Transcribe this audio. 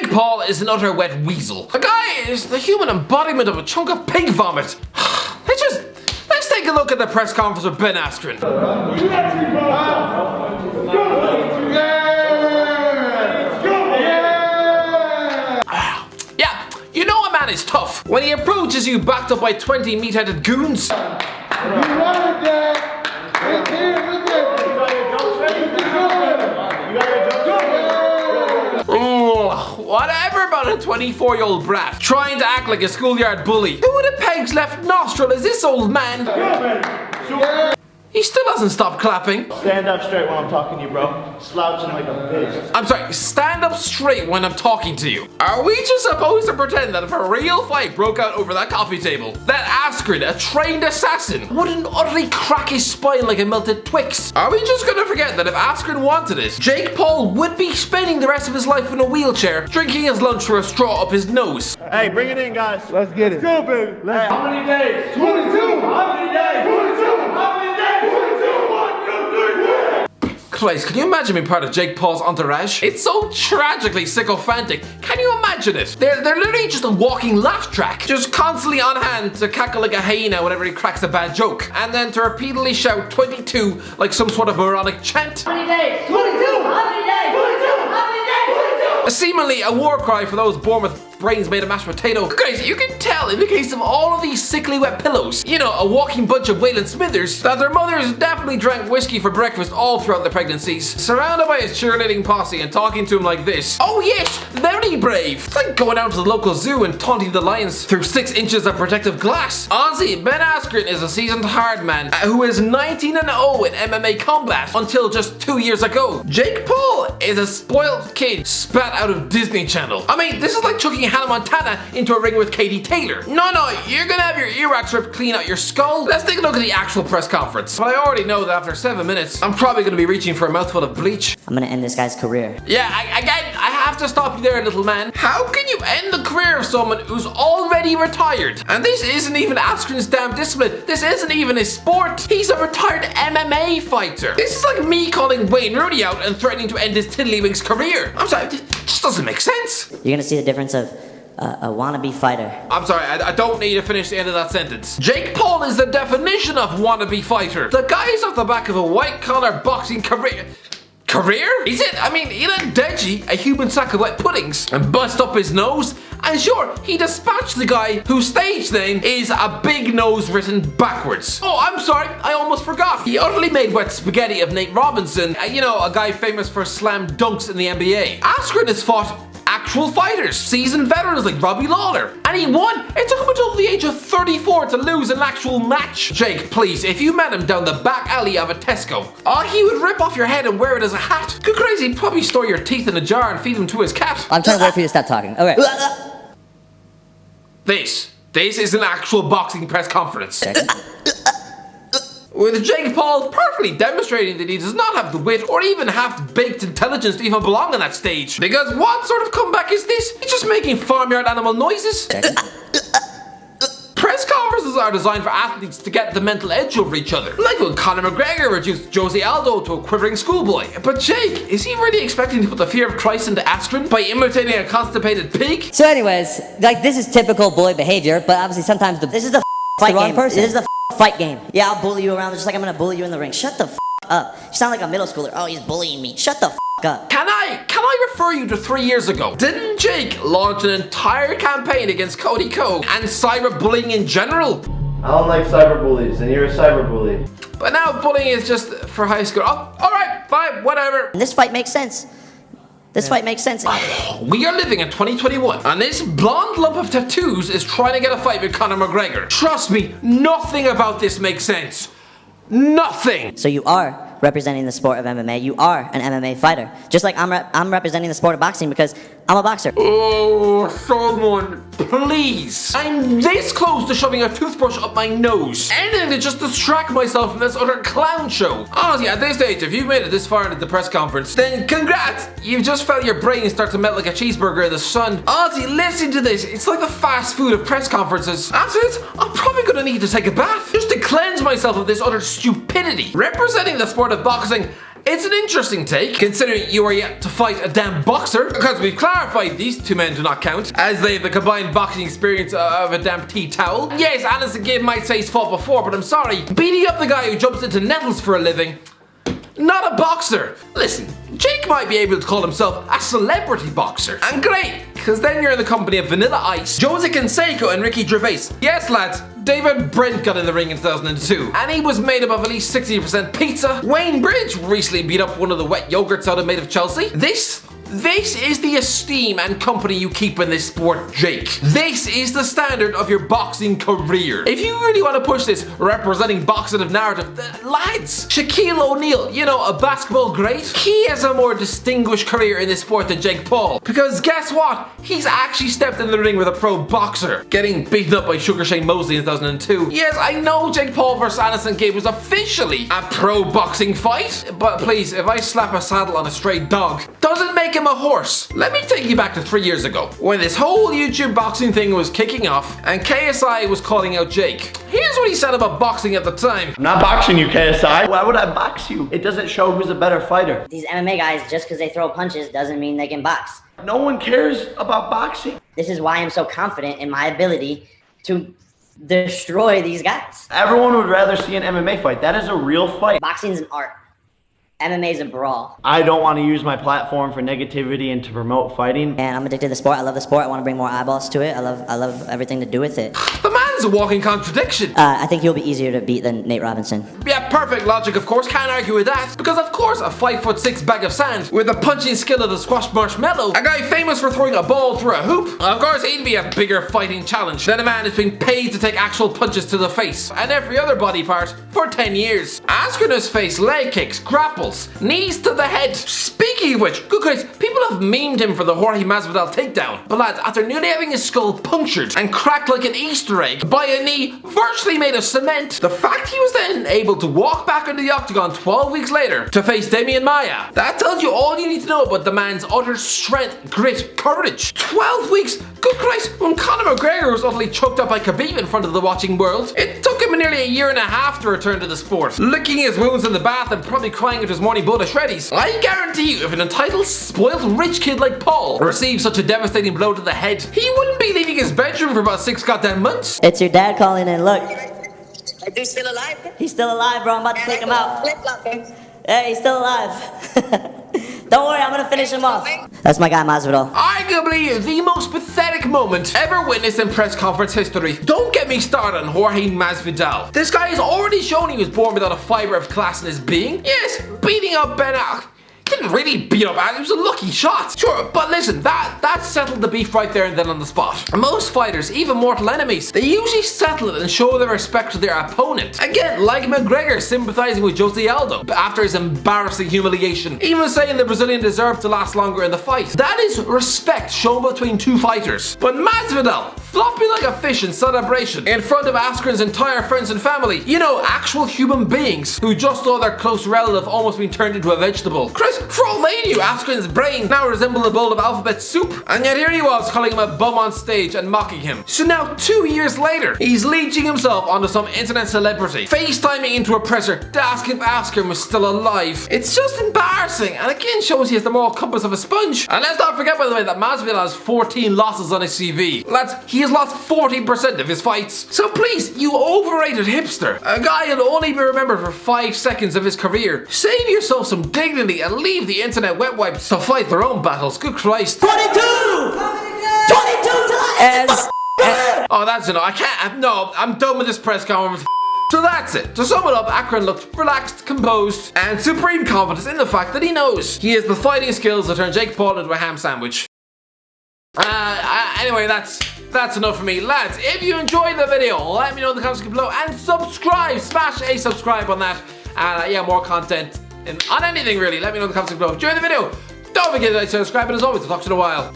Jake Paul is an utter wet weasel. The guy is the human embodiment of a chunk of pig vomit. Let's take a look at the press conference with Ben Askren. Yeah, you know a man is tough when he approaches you backed up by 20 meat-headed goons. Whatever about a 24-year-old brat trying to act like a schoolyard bully. Who with a peg's left nostril is this old man? He still hasn't stopped clapping. Stand up straight when I'm talking to you, bro. Slouching like a bitch. I'm sorry, stand up straight when I'm talking to you. Are we just supposed to pretend that if a real fight broke out over that coffee table, that Askren, a trained assassin, wouldn't utterly crack his spine like a melted Twix? Are we just gonna forget that if Askren wanted it, Jake Paul would be spending the rest of his life in a wheelchair, drinking his lunch through a straw up his nose? Hey, bring it in, guys. Let's get it. Let's go, baby. Hey, how many days? 22. How many days? 22. How many days? 22. 1, 2, 3, 4. Christ, can you imagine being part of Jake Paul's entourage? It's so tragically sycophantic. Can you imagine it? They're literally just a walking laugh track, just constantly on hand to cackle like a hyena whenever he cracks a bad joke, and then to repeatedly shout 22 like some sort of moronic chant. How many days? 22! How many days? 22! How many days? 22! Seemingly a war cry for those born with brains made of mashed potato. Guys, you can tell in the case of all of these sickly wet pillows, you know, a walking bunch of Waylon Smithers, that their mothers definitely drank whiskey for breakfast all throughout their pregnancies. Surrounded by his cheerleading posse and talking to him like this. Oh yes, very brave. It's like going down to the local zoo and taunting the lions through 6 inches of protective glass. Honestly, Ben Askren is a seasoned hard man who is 19-0 in MMA combat until just 2 years ago. Jake Paul is a spoiled kid spat out of Disney Channel. I mean, this is like chucking Hannah Montana into a ring with Katie Taylor. No, you're gonna have your earwax ripped clean out your skull. Let's take a look at the actual press conference. But I already know that after 7 minutes, I'm probably gonna be reaching for a mouthful of bleach. I'm gonna end this guy's career. Yeah, I have to stop you there, little man. How can you end the career of someone who's already retired? And this isn't even Askren's damn discipline. This isn't even his sport. He's a retired MMA fighter. This is like me calling Wayne Rooney out and threatening to end his tiddlywinks career. I'm sorry, it just doesn't make sense. You're gonna see the difference of a wannabe fighter. I'm sorry, I don't need to finish the end of that sentence. Jake Paul is the definition of wannabe fighter. The guy's off the back of a white-collar boxing career. Career? Is it? I mean, he let Deji, a human sack of wet puddings, and bust up his nose. And sure, he dispatched the guy whose stage name is a big nose written backwards. Oh, I'm sorry, I almost forgot. He utterly made wet spaghetti of Nate Robinson, you know, a guy famous for slam dunks in the NBA. Askren has fought actual fighters, seasoned veterans like Robbie Lawler, and he won. It took him until the age of 34 to lose an actual match. Jake, please, if you met him down the back alley of a Tesco, he would rip off your head and wear it as a hat. Good crazy, he'd probably store your teeth in a jar and feed them to his cat. I'm trying to wait for you to stop talking. Okay. This is an actual boxing press conference. With Jake Paul perfectly demonstrating that he does not have the wit or even half-baked intelligence to even belong on that stage. Because what sort of comeback is this? He's just making farmyard animal noises. Press conferences are designed for athletes to get the mental edge over each other. Like when Conor McGregor reduced Jose Aldo to a quivering schoolboy. But Jake, is he really expecting to put the fear of Christ into Askren by imitating a constipated pig? So anyways, like this is typical bully behavior, but obviously sometimes this is the fight game. This is the fight game. Yeah, I'll bully you around just like I'm gonna bully you in the ring. Shut the up. You sound like a middle schooler. Oh, he's bullying me. Shut the up. Can I refer you to 3 years ago? Didn't Jake launch an entire campaign against Cody Ko and cyberbullying in general? I don't like cyberbullies, and you're a cyberbully. But now bullying is just for high school. Oh, alright, fine, whatever. And this fight makes sense. This fight makes sense. We are living in 2021, and this blonde lump of tattoos is trying to get a fight with Conor McGregor. Trust me, nothing about this makes sense. Nothing. So you are representing the sport of MMA. You are an MMA fighter. Just like I'm representing the sport of boxing because I'm a boxer. Oh, someone, please. I'm this close to shoving a toothbrush up my nose. Anything to just distract myself from this utter clown show. Honestly, at this stage, if you've made it this far into the press conference, then congrats. You've just felt your brain start to melt like a cheeseburger in the sun. Honestly, listen to this. It's like the fast food of press conferences. After this, I'm probably gonna need to take a bath just to cleanse myself of this utter stupidity. Representing the sport of boxing It's an interesting take, considering you are yet to fight a damn boxer, because we've clarified these two men do not count, as they have the combined boxing experience of a damn tea towel. Yes, Anderson Gibb might say he's fought before, but I'm sorry, beating up the guy who jumps into nettles for a living, not a boxer. Listen, Jake might be able to call himself a celebrity boxer. And great, because then you're in the company of Vanilla Ice, Jose Canseco and Ricky Gervais. Yes lads, David Brent got in the ring in 2002, and he was made up of at least 60% pizza. Wayne Bridge recently beat up one of the wet yogurt soda made of Chelsea. This is the esteem and company you keep in this sport, Jake. This is the standard of your boxing career. If you really want to push this representing boxative narrative, lads, Shaquille O'Neal, you know, a basketball great, he has a more distinguished career in this sport than Jake Paul. Because guess what? He's actually stepped in the ring with a pro boxer, getting beaten up by Sugar Shane Mosley in 2002. Yes, I know Jake Paul vs. Anderson Gibb was officially a pro boxing fight, but please, if I slap a saddle on a stray dog, doesn't make him a horse. Let me take you back to 3 years ago, when this whole YouTube boxing thing was kicking off and KSI was calling out Jake. Here's what he said about boxing at the time. I'm not boxing you, KSI. Why would I box you? It doesn't show who's a better fighter. These MMA guys, just because they throw punches doesn't mean they can box. No one cares about boxing. This is why I'm so confident in my ability to destroy these guys. Everyone would rather see an MMA fight. That is a real fight. Boxing's an art. MMA is a brawl. I don't want to use my platform for negativity and to promote fighting. And I'm addicted to the sport. I love the sport. I want to bring more eyeballs to it. I love everything to do with it. The man's a walking contradiction. I think he'll be easier to beat than Nate Robinson. Yeah, perfect logic, of course, can't argue with that. Because of course, a 5'6" bag of sand with the punching skill of the squash marshmallow, a guy famous for throwing a ball through a hoop, of course he'd be a bigger fighting challenge than a man who's been paid to take actual punches to the face and every other body part for 10 years. Askren has faced leg kicks, grapples, knees to the head. Speaking of which, good guys, people have memed him for the Jorge Masvidal takedown. But lads, after nearly having his skull punctured and cracked like an Easter egg by a knee virtually made of cement, the fact he was then able to walk back into the octagon 12 weeks later to face Damian Maia, that tells you all you need to know about the man's utter strength, grit, courage. 12 weeks? Good Christ, when Conor McGregor was utterly choked up by Khabib in front of the watching world, it took him nearly a year and a half to return to the sport, licking his wounds in the bath and probably crying at his morning bowl of shreddies. I guarantee you, if an entitled, spoiled rich kid like Paul received such a devastating blow to the head, he wouldn't be leaving his bedroom for about 6 goddamn months. It's your dad calling in. Look. Is he still alive? He's still alive, bro. I'm about to take him out. Hey, he's still alive. Don't worry, I'm gonna finish him off. That's my guy, Masvidal. Arguably the most pathetic moment ever witnessed in press conference history. Don't get me started on Jorge Masvidal. This guy has already shown he was born without a fiber of class in his being. Yes, beating up Ben Askren. Didn't really beat up Adam, it was a lucky shot. Sure, but listen, that settled the beef right there and then on the spot. Most fighters, even mortal enemies, they usually settle it and show their respect to their opponent. Again, like McGregor sympathizing with Jose Aldo after his embarrassing humiliation, even saying the Brazilian deserved to last longer in the fight. That is respect shown between two fighters. But Masvidal, flopping like a fish in celebration in front of Askren's entire friends and family, you know, actual human beings who just saw their close relative almost being turned into a vegetable. Chris, for all they knew, Askren's brain now resembled a bowl of alphabet soup, and yet here he was calling him a bum on stage and mocking him. So now 2 years later, he's leeching himself onto some internet celebrity, FaceTiming into a presser to ask if Askren was still alive. It's just embarrassing, and again shows he has the moral compass of a sponge. And let's not forget, by the way, that Masvidal has 14 losses on his CV. Lads, he has lost 40% of his fights. So please, you overrated hipster, a guy who'll only be remembered for 5 seconds of his career, save yourself some dignity and leave the internet wet wipes to fight their own battles. Good Christ. 22! 22 times! Oh, that's enough. I can't. No, I'm done with this press conference. So that's it. To sum it up, Askren looked relaxed, composed, and supreme confidence in the fact that he knows he has the fighting skills to turn Jake Paul into a ham sandwich. Anyway, that's enough for me. Lads, if you enjoyed the video, let me know in the comments below and subscribe. Smash a subscribe on that. And yeah, more content on anything really. Let me know in the comments below. Enjoy the video. Don't forget to like, subscribe, and as always, I'll talk to you in a while.